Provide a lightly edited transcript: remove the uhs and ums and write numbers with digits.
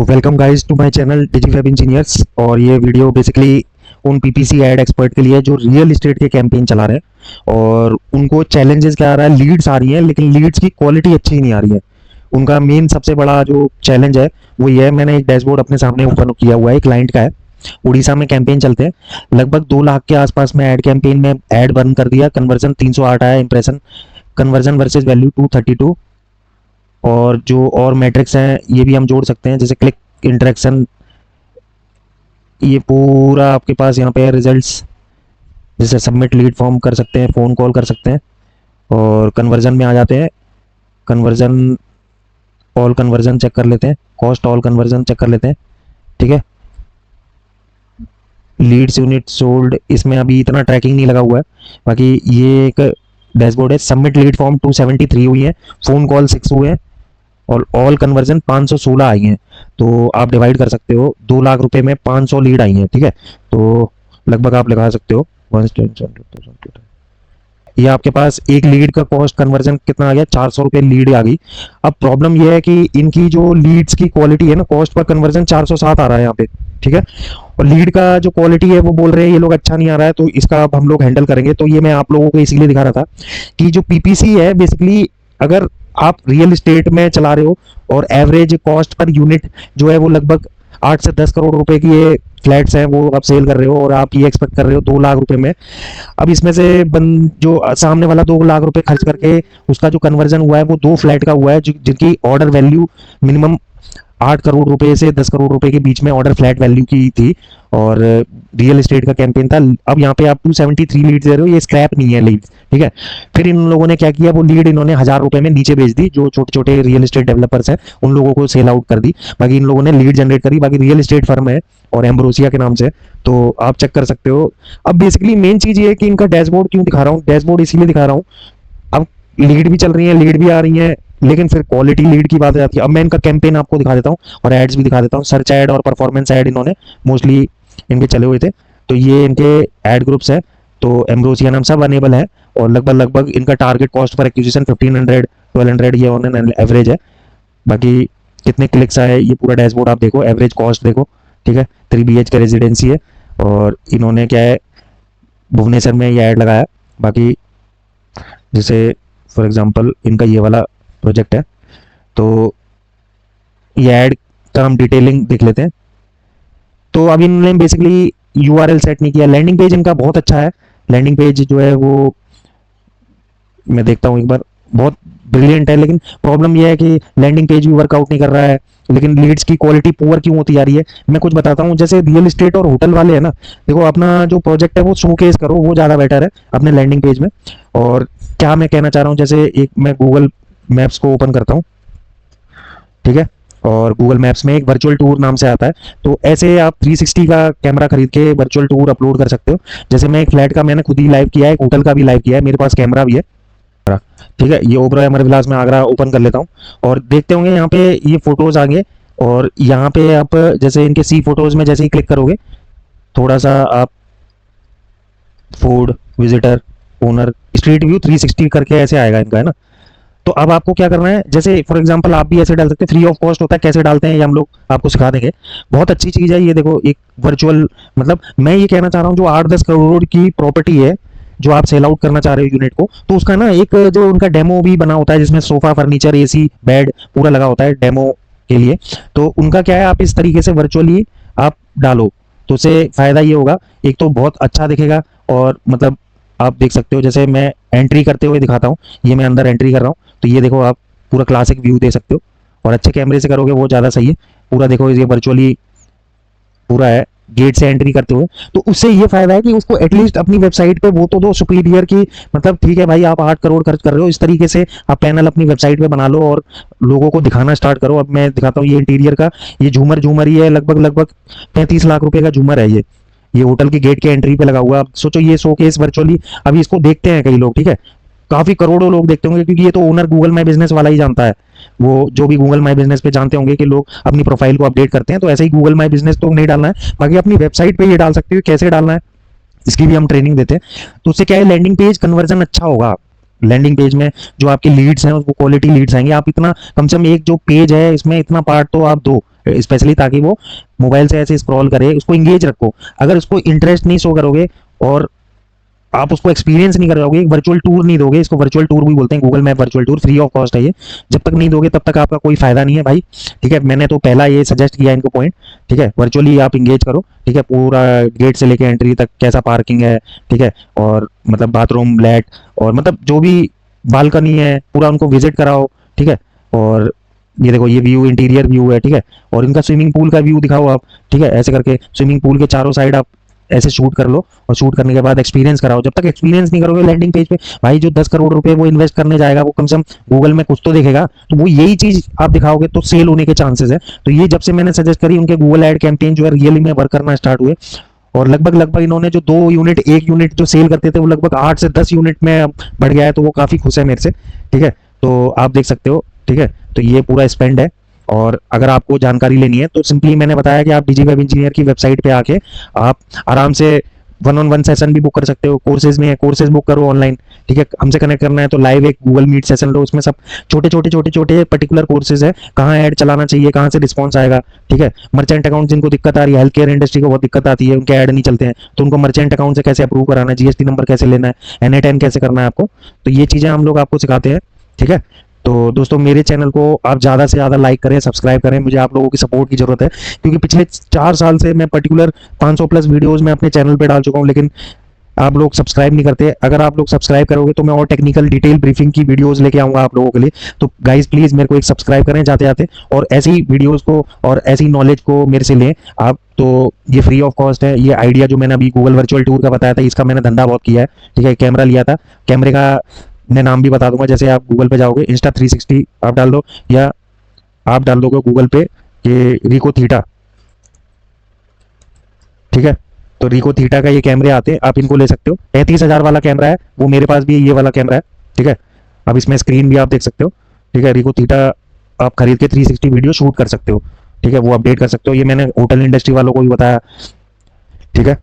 Welcome guys to my channel Digifab engineers. और ये video basically उन पीपीसी एड एक्सपर्ट के लिए जो रियल एस्टेट के कैंपेन चला रहे हैं और उनको चैलेंजेस क्या आ रहा है। लीड्स आ रही हैं लेकिन लीड्स की क्वालिटी अच्छी नहीं आ रही है। उनका मेन सबसे बड़ा जो चैलेंज है वो ये है। मैंने एक डैशबोर्ड अपने सामने ओपन किया हुआ है, क्लाइंट का है। उड़ीसा में कैंपेन चलते हैं, लगभग 2 लाख के आसपास में एड कैंपेन में एड बर्न कर दिया। कन्वर्जन 308 आया, इंप्रेशन कन्वर्जन वर्सेज वैल्यू 232। और जो और मैट्रिक्स हैं ये भी हम जोड़ सकते हैं, जैसे क्लिक इंटरेक्शन, ये पूरा आपके पास यहाँ पे रिजल्ट्स। जैसे सबमिट लीड फॉर्म कर सकते हैं, फ़ोन कॉल कर सकते हैं। और कन्वर्जन में आ जाते हैं, कन्वर्जन ऑल कन्वर्जन चेक कर लेते हैं, कॉस्ट ऑल कन्वर्जन चेक कर लेते हैं। ठीक है, लीड्स यूनिट सोल्ड इसमें अभी इतना ट्रैकिंग नहीं लगा हुआ है। बाकी ये एक डैशबोर्ड है। सबमिट लीड फॉर्म 273 हुई है, फ़ोन कॉल 6 हुए हैं और ऑल कन्वर्जन 516 आई हैं। तो आप डिवाइड कर सकते हो, 2 लाख रुपए में 500 लीड आई हैं। ठीक है, तो लगभग आप लगा सकते हो 110, ये आपके पास एक लीड का कॉस्ट कन्वर्जन कितना आ गया, 400 रुपये लीड आ गई। अब प्रॉब्लम यह है कि इनकी जो लीड्स की क्वालिटी है ना, कॉस्ट पर कन्वर्जन 407 आ रहा है यहाँ पे। ठीक है, और लीड का जो क्वालिटी है वो बोल रहे हैं ये लोग अच्छा नहीं आ रहा है, तो इसका अब हम लोग हैंडल करेंगे। तो ये मैं आप लोगों को इसीलिए दिखा रहा था कि जो पीपीसी है बेसिकली, अगर आप रियल एस्टेट में चला रहे हो और एवरेज कॉस्ट पर यूनिट जो है वो लगभग 8 से 10 करोड़ रुपए की ये फ्लैट्स हैं, वो आप सेल कर रहे हो और आप ये एक्सपेक्ट कर रहे हो 2 लाख रुपए में। अब इसमें से जो सामने वाला 2 लाख रुपए खर्च करके उसका जो कन्वर्जन हुआ है वो 2 फ्लैट का हुआ है, जिनकी ऑर्डर वैल्यू मिनिमम 8 करोड़ रुपए से 10 करोड़ रुपए के बीच में ऑर्डर फ्लैट वैल्यू की थी। और रियल एस्टेट का कैंपेन था। अब यहाँ पे आप 273 लीड दे रहे हो, ये स्क्रैप नहीं है लीड। ठीक है, फिर इन लोगों ने क्या किया, वो लीड इन्होंने 1000 रुपए में नीचे बेच दी। जो छोटे छोटे रियल एस्टेट डेवलपर्स हैं उन लोगों को सेल आउट कर दी। बाकी इन लोगों ने लीड जनरेट करी, बाकी रियल एस्टेट फर्म है और एम्ब्रोसिया के नाम से, तो आप चेक कर सकते हो। अब बेसिकली मेन चीज ये है कि इनका डैशबोर्ड क्यों दिखा रहा हूँ, डैशबोर्ड इसीलिए दिखा रहा हूँ। अब लीड भी चल रही है, लीड भी आ रही है, लेकिन फिर क्वालिटी लीड की बात आ जाती है। अब मैं इनका कैंपेन आपको दिखा देता हूँ और एड्स भी दिखा देता हूँ। सर्च एड और परफॉर्मेंस एड इन्होंने मोस्टली इनके चले हुए थे। तो ये इनके एड ग्रुप्स है, तो एम्ब्रोसिया नाम सब अनेबल है। और लगभग लगभग इनका टारगेट कॉस्ट फॉर एक्विजिशन 1500 1200 ये ऑन एन एवरेज है। बाकी कितने क्लिक्स आए ये पूरा डैशबोर्ड आप देखो, एवरेज कॉस्ट देखो। ठीक है, 3 BH का रेजिडेंसी है और इन्होंने क्या है भुवनेश्वर में ये ऐड लगाया। बाकी जैसे फॉर एग्जांपल इनका ये वाला प्रोजेक्ट है, तो ये ऐड का हम डिटेलिंग देख लेते हैं। तो अभी इन्होंने बेसिकली यूआरएल सेट नहीं किया। लैंडिंग पेज इनका बहुत अच्छा है, लैंडिंग पेज जो है वो मैं देखता हूँ एक बार, बहुत ब्रिलियंट है। लेकिन प्रॉब्लम यह है कि लैंडिंग पेज भी वर्कआउट नहीं कर रहा है, लेकिन लीड्स की क्वालिटी पुअर क्यों होती जा रही है मैं कुछ बताता हूँ। जैसे रियल एस्टेट और होटल वाले है ना, देखो अपना जो प्रोजेक्ट है वो शोकेस करो, वो ज़्यादा बेटर है अपने लैंडिंग पेज में। और क्या मैं कहना चाह रहा हूँ, जैसे एक मैं गूगल मैप्स को ओपन करता हूँ। ठीक है, और गूगल मैप्स में एक वर्चुअल टूर नाम से आता है, तो ऐसे आप 360 का कैमरा खरीद के वर्चुअल टूर अपलोड कर सकते हो। जैसे मैं एक फ्लैट का मैंने खुद ही लाइव किया है, एक होटल का भी लाइव किया है, मेरे पास कैमरा भी है। ठीक है, ये ओबरा अमर विलास में आगरा ओपन कर लेता हूँ और देखते होंगे यहाँ पे ये फोटोज आगे। और यहाँ पे आप जैसे इनके सी फोटोज में जैसे ही क्लिक करोगे, थोड़ा सा आप food, visitor, owner, street view 360 करके ऐसे आएगा इनका, है ना। तो अब आपको क्या करना है, जैसे फॉर एग्जांपल आप भी ऐसे डाल सकते हैं, फ्री ऑफ कॉस्ट होता है, कैसे डालते हैं ये हम लोग आपको सिखा देंगे। बहुत अच्छी चीज़ है ये, देखो एक वर्चुअल, मतलब मैं ये कहना चाह रहा हूँ जो 8-10 करोड़ की प्रॉपर्टी है जो आप सेल आउट करना चाह रहे हो यूनिट को, तो उसका ना एक जो उनका डेमो भी बना होता है जिसमें सोफा, फर्नीचर, एसी, बेड पूरा लगा होता है डेमो के लिए। तो उनका क्या है, आप इस तरीके से वर्चुअली आप डालो तो उससे फायदा ये होगा, एक तो बहुत अच्छा दिखेगा और मतलब आप देख सकते हो। जैसे मैं एंट्री करते हुए दिखाता हूँ, ये मैं अंदर एंट्री कर रहा हूँ, तो ये देखो आप पूरा क्लासिक व्यू दे सकते हो। और अच्छे कैमरे से करोगे वो ज़्यादा सही है। पूरा देखो ये वर्चुअली पूरा है गेट से एंट्री करते हुए। तो उससे ये फायदा है कि उसको एटलीस्ट अपनी वेबसाइट पे वो तो दो सुपीरियर की, मतलब ठीक है भाई आप 8 करोड़ खर्च कर रहे हो, इस तरीके से आप पैनल अपनी वेबसाइट पे बना लो और लोगों को दिखाना स्टार्ट करो। अब मैं दिखाता हूँ ये इंटीरियर का, ये झूमर झूमर ही है, लगभग लगभग 35 लाख रुपए का झूमर है ये होटल की गेट के एंट्री पे लगा हुआ। अब सोचो ये शोकेस वर्चुअली, अभी इसको देखते हैं कई लोग। ठीक है, काफी करोड़ों लोग देखते होंगे क्योंकि ये तो ओनर गूगल माई बिजनेस वाला ही जानता है। वो जो भी गूगल माई बिजनेस पे जानते होंगे कि लोग अपनी प्रोफाइल को अपडेट करते हैं, तो ऐसे ही गूगल माई बिजनेस तो नहीं डालना है, बाकी अपनी वेबसाइट पे ये डाल सकते हो। कैसे डालना है इसकी भी हम ट्रेनिंग देते हैं। तो उससे क्या है, लैंडिंग पेज कन्वर्जन अच्छा होगा। लैंडिंग पेज में जो आपकी लीड्स हैं वो क्वालिटी लीड्स आएंगे। आप इतना कम से कम एक जो पेज है इसमें इतना पार्ट तो आप दो स्पेशली ताकि वो मोबाइल से ऐसे स्क्रॉल करे, उसको इंगेज रखो। अगर उसको इंटरेस्ट नहीं शो करोगे और आप उसको एक्सपीरियंस नहीं कराओगे, एक वर्चुअल टूर नहीं दोगे, इसको वर्चुअल टूर भी बोलते हैं, Google map virtual tour, free of cost है ये, जब तक नहीं दोगे तब तक आपका कोई फायदा नहीं है भाई। ठीक है, मैंने तो पहला ये सजेस्ट किया इनको पॉइंट। ठीक है, वर्चुअली आप इंगेज करो। ठीक है, पूरा गेट से लेके एंट्री तक कैसा पार्किंग है, ठीक है, और मतलब बाथरूम, लैट, और मतलब जो भी बालकनी है पूरा उनको विजिट कराओ। ठीक है, और ये देखो ये व्यू इंटीरियर व्यू है। ठीक है, और इनका स्विमिंग पूल का व्यू दिखाओ आप। ठीक है, ऐसे करके स्विमिंग पूल के चारों साइड आप ऐसे शूट कर लो, और शूट करने के बाद एक्सपीरियंस कराओ। जब तक एक्सपीरियंस नहीं करोगे लैंडिंग पेज पे, भाई जो 10 करोड़ रुपए वो इन्वेस्ट करने जाएगा वो कम से कम गूगल में कुछ तो देखेगा, तो वो यही चीज आप दिखाओगे तो सेल होने के चांसेस है। तो ये जब से मैंने सजेस्ट करी, उनके गूगल एड कैंपेन जो है रियली में वर्क करना स्टार्ट हुए, और लगभग लगभग इन्होंने जो 2 यूनिट 1 यूनिट जो सेल करते थे वो लगभग 8 से 10 यूनिट में अब बढ़ गया है, तो वो काफी खुश है मेरे से। ठीक है, तो आप देख सकते हो। ठीक है, तो ये पूरा स्पेंड है। और अगर आपको जानकारी लेनी है तो सिंपली मैंने बताया कि आप डिजी वेब इंजीनियर की वेबसाइट पे आके आप आराम से 1-on-1 सेशन भी बुक कर सकते हो। कोर्सेज में है, कोर्सेज बुक करो ऑनलाइन। ठीक है, हमसे कनेक्ट करना है तो लाइव एक गूगल मीट सेशन लो, उसमें सब छोटे छोटे छोटे छोटे पर्टिकुलर कोर्सेज है, कहाँ ऐड चलाना चाहिए, कहाँ से रिस्पॉन्स आएगा। ठीक है, मर्चेंट अकाउंट जिनको दिक्कत आ रही है, हेल्थ केयर इंडस्ट्री को बहुत दिक्कत आती है, उनके ऐड नहीं चलते हैं, तो उनको मर्चेंट अकाउंट से कैसे अप्रूव कराना है, जीएसटी नंबर कैसे लेना है, NA10 कैसे करना है आपको, तो ये चीजें हम लोग आपको सिखाते हैं। ठीक है, तो दोस्तों मेरे चैनल को आप ज़्यादा से ज़्यादा लाइक करें, सब्सक्राइब करें, मुझे आप लोगों की सपोर्ट की ज़रूरत है, क्योंकि पिछले 4 साल से मैं पर्टिकुलर 500 प्लस वीडियोस मैं अपने चैनल पे डाल चुका हूँ, लेकिन आप लोग सब्सक्राइब नहीं करते। अगर आप लोग सब्सक्राइब करोगे तो मैं और टेक्निकल डिटेल ब्रीफिंग की वीडियोस लेके आऊंगा आप लोगों के लिए। तो गाइस प्लीज मेरे को एक सब्सक्राइब करें जाते जाते, और ऐसी वीडियोस को और ऐसी नॉलेज को मेरे से लें आप। तो ये फ्री ऑफ कॉस्ट है। ये आइडिया जो मैंने अभी गूगल वर्चुअल टूर का बताया था, इसका मैंने धंधा बहुत किया है। ठीक है, कैमरा लिया था, कैमरे का मैं नाम भी बता दूंगा। जैसे आप गूगल पे जाओगे, Insta360 आप डाल दो, या आप डाल दोगे गूगल पे ये रिको थीटा। ठीक है, तो रिको थीटा का ये कैमरे आते हैं, आप इनको ले सकते हो। 35,000 वाला कैमरा है, वो मेरे पास भी ये वाला कैमरा है। ठीक है, अब इसमें स्क्रीन भी आप देख सकते हो। ठीक है, रिको थीटा आप खरीद के 360 वीडियो शूट कर सकते हो। ठीक है, वो अपडेट कर सकते हो, ये मैंने होटल इंडस्ट्री वालों को भी बताया। ठीक है,